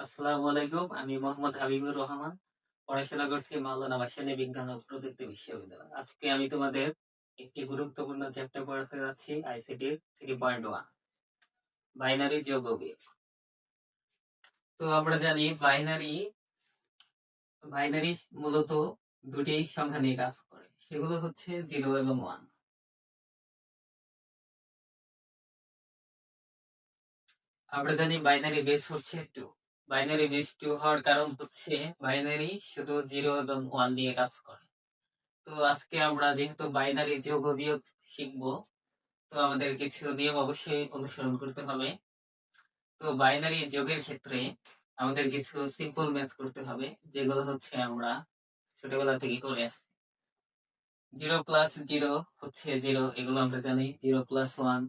আসসালামু আলাইকুম। আমি মোহাম্মদ হাবিবুর রহমান। পড়াশোনা করছি মাওলানা ভাসানী বিজ্ঞান ও প্রযুক্তি বিশ্ববিদ্যালয়। আজকে আমি তোমাদের একটি গুরুত্বপূর্ণ চ্যাপ্টার পড়াতে যাচ্ছি আইসিটির 3.1 বাইনারি যোগ ও বিয়োগ। তো আমরা জানি বাইনারি বাইনারি মূলত দুটি সংখ্যা নিয়ে কাজ করে। সেগুলো হচ্ছে 0 এবং 1। আমরা জানি বাইনারি বেস হচ্ছে 2। বাইনারি বেস 2 হওয়ার কারণ হচ্ছে বাইনারি শুধু 0 এবং 1 নিয়ে কাজ করে। তো আজকে আমরা যেহেতু বাইনারি যোগ ও বিয়োগ শিখবো, তো আমাদের কিছু নিয়ম অবশ্যই অনুসরণ করতে হবে। তো বাইনারি যোগের ক্ষেত্রে আমাদের কিছু সিম্পল ম্যাথ করতে হবে, যেগুলো হচ্ছে আমরা ছোটবেলা থেকে করে আসছি। 0 প্লাস 0 হচ্ছে 0, এগুলো আমরা জানি। 0 প্লাস 1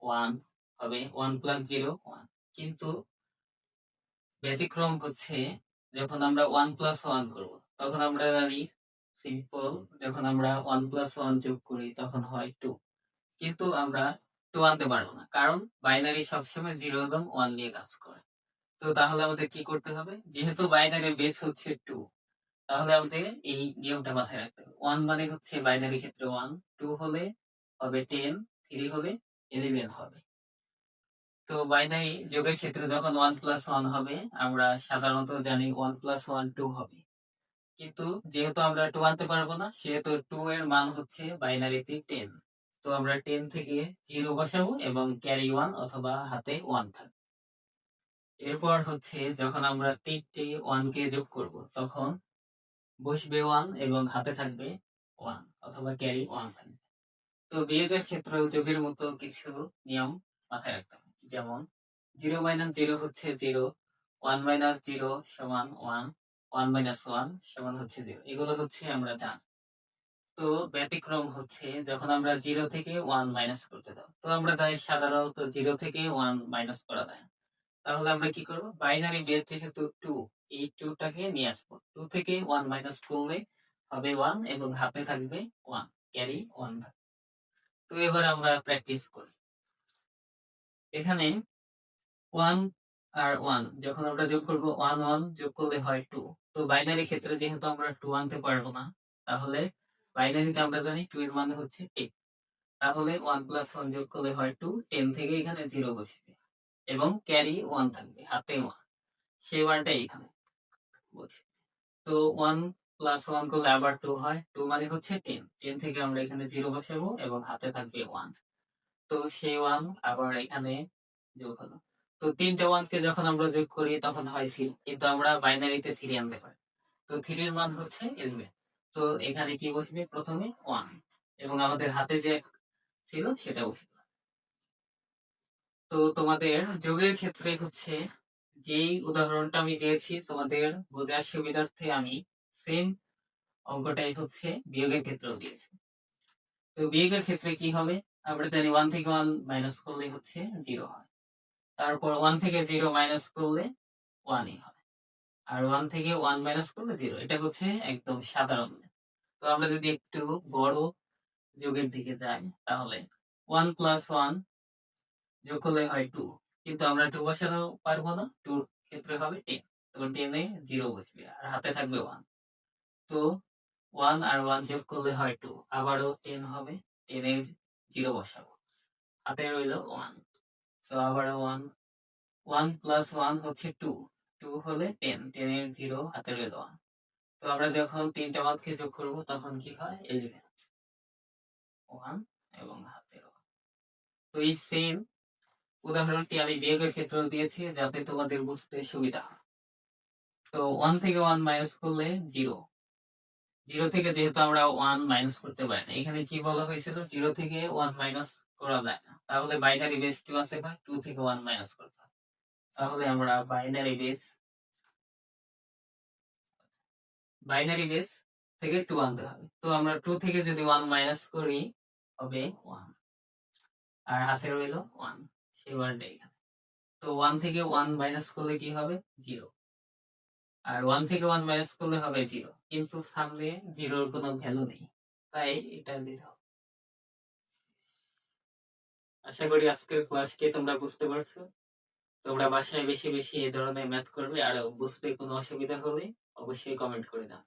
1 হবে, 1 প্লাস 0 1। কিন্তু ব্যতিক্রম হচ্ছে যখন আমরা 1 প্লাস 1 করব, তখন আমরা জানি সিম্পল, যখন আমরা 1 প্লাস 1 যোগ করি তখন হয় 2। কিন্তু আমরা 2 আনতে পারবো না, কারণ বাইনারি সবসময় 0 এবং 1 নিয়ে কাজ করে। তো তাহলে আমাদের কি করতে হবে? যেহেতু বাইনারির বেস হচ্ছে 2, তাহলে আমাদের এই নিয়মটা মাথায় রাখতে হবে। 1 মানে হচ্ছে বাইনারি ক্ষেত্রে 1, 2 হলে হবে 10, 3 হলে 11 হবে। তো বাইনারি যোগের ক্ষেত্রে যখন 1 প্লাস 1 হবে, আমরা সাধারণত জানি 1 প্লাস 1 2 হবে। কিন্তু যেহেতু আমরা 2 আনতে পারবো না, সেহেতু 2 এর মান হচ্ছে বাইনারিতে 10। তো আমরা 10 থেকে 0 বসাবো এবং ক্যারি 1 অথবা হাতে 1 থাকবে। এরপর হচ্ছে যখন আমরা 3টে 1 কে যোগ করব, তখন বসবে 1 এবং হাতে থাকবে 1 অথবা ক্যারি 1 থাকবে। তো বিয়োগের ক্ষেত্রেও যোগের মতো কিছু নিয়ম মাথায় রাখতে হবে। যেমন 0 মাইনাস 0 হচ্ছে 0, 1 মাইনাস 0 সমান 1, 1 মাইনাস 1 সমান হচ্ছে 0। এগুলো হচ্ছে আমরা জানি। তো ব্যতিক্রম হচ্ছে যখন আমরা 0 থেকে 1 মাইনাস করতে দাও। তো আমরা জানি সাধারণত 0 থেকে 1 মাইনাস করা যায় না। তাহলে আমরা কি করব? বাইনারি বেস যেহেতু 2, এই 2 টাকে নিয়ে আসবো। 2 থেকে 1 মাইনাস করলে হবে 1 এবং হাতে থাকবে 1, ক্যারি 1 থাকবে। তো এবার আমরা প্র্যাকটিস করি। এখানে 1 আর 1 যখন আমরা যোগ করব, 1 1 যোগ করলে হয় 2। তো বাইনারি ক্ষেত্রে যেহেতু আমরা 2 আনতে পারবো না, তাহলে বাইনারিতে আমরা জানি 2 এর মানে হচ্ছে 10। তাহলে 1 প্লাস 1 যোগ করলে হয় 2, 10 থেকে এখানে 0 বসবে এবং ক্যারি 1 থাকবে, হাতে 1। সেই 1 টা এখানে বসবে। তো 1 প্লাস 1 করলে আবার 2 হয়, 2 মানে হচ্ছে 10। 10 থেকে আমরা এখানে 0 বসাবো এবং হাতে থাকবে 1। তো সেই 1 আবার এখানে যোগ হলো। তো 3টে 1 কে যখন আমরা যোগ করি তখন হয় 3, কিন্তু আমরা বাইনারিতে 3 আনতে পারি। তো 3 এর মান হচ্ছে 11। তো এখানে কি বসবে? প্রথমে 1 এবং আমাদের হাতে যে ছিল সেটা বসবে। তো তোমাদের যোগের ক্ষেত্রে হচ্ছে যেই উদাহরণটা আমি দিয়েছি, তোমাদের বোঝার সুবিধার্থে আমি সেম অঙ্কটাই হচ্ছে বিয়োগের ক্ষেত্রেও দিয়েছি। তো বিয়োগের ক্ষেত্রে কি হবে? আমরা জানি 1 থেকে 1 মাইনাস করলে হচ্ছে 0 হয়। তারপর 1 থেকে 0 মাইনাস করলে 1 ই হয়। আর 1 থেকে 1 মাইনাস করলে 0। এটা হচ্ছে একদম সাধারণ। তো আমরা যদি একটু বড় যোগের দিকে যাই, তাহলে 1 প্লাস 1 যোগ করলে হয় 2। কিন্তু আমরা 2 বসানো পারবো না, 2 এর ক্ষেত্রে হবে 10। তখন 10 এ 0 বসবে আর হাতে থাকবে 1। তো 1 আর 1 যোগ করলে হয় 2, আবারও 10 হবে, 10 এর 0 বসাবো, হাতে রইল 1। তো আবারও 1, 1 প্লাস 1 হচ্ছে 2, 2 হলে 10, 10 এর 0 হাতে রইল 1। তো আমরা যখন 3টা 1 কে যোগ করব তখন কি হয়? 11, 1 এবং হাতে 1। তো এই সেম উদাহরণটি আমি বিয়োগের ক্ষেত্রেও দিয়েছি যাতে তোমাদের বুঝতে সুবিধা হয়। তো 1 থেকে 1 মাইনাস করলে 0, 0 থেকে যেহেতু আমরা 1 মাইনাস করতে পারি না, এখানে কি বলা হয়েছিল? 0 থেকে 1 মাইনাস করা যায় না। তাহলে বাইনারি বেস 2 আছে, 2 থেকে 1 মাইনাস করতে হবে। তাহলে আমরা বাইনারি বেস থেকে 2 আনতে হবে। তো আমরা 2 থেকে যদি 1 মাইনাস করি হবে 1 আর হাতে রইল 1, সেই 1 টা এখানে। তো 1 থেকে 1 মাইনাস করলে কি হবে? 0। আর 1 থেকে 1 মাইনাস করলে হবে 0, কিন্তু সামনে 0 এর কোনো ভ্যালু নেই, তাই এটা দিতে হবে। আশা করি আজকের ক্লাসটি তোমরা বুঝতে পারছো। তোমরা বাসায় বেশি বেশি এই ধরনের ম্যাথ করবে, আর বুঝতে কোনো অসুবিধা হলে অবশ্যই কমেন্ট করে দাও।